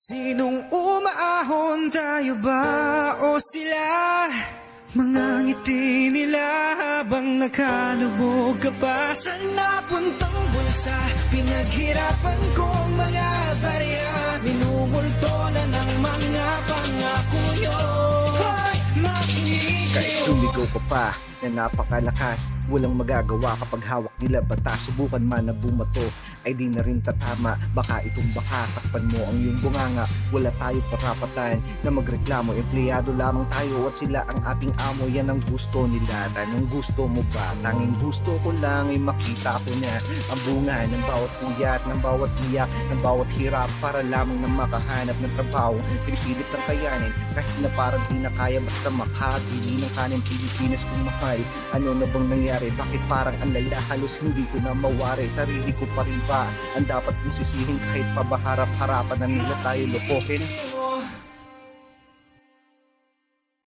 Sinong umaahon, tayo ba o sila? Mga ngiti nila habang nakalubog ka pa sa napuntang bulsa. Pinaghirapan kong mga barya, minumulto na ng mga pangako nyo. Hoy, makinig Kahit kayo. sumigaw ka pa na napakalakas, walang magagawa kapag hawak nila batas. Subukan man na bumato ay di na rin tatama. Baka itong baka takpan mo ang iyong bunganga. Wala tayo karapatan na magreklamo, empleyado lamang tayo at sila ang ating amo. Yan ang gusto nila, tanong gusto mo ba? Tanging gusto ko lang ay makita ko na ang bunga ng bawat puyat, ng bawat iyak, ng bawat hirap, para lamang na makahanap ng trabaho. Pinipilit ng kayanin kahit na parang di na kaya, basta makabili ng kanin Pilipinas kung mahal. Ano na bang nangyari? Bakit parang ang lala? Halos hindi ko na mawari. Sarili ko pa rin ba ang dapat kong sisihin kahit pabaharap-harapan na nila tayo lokohin?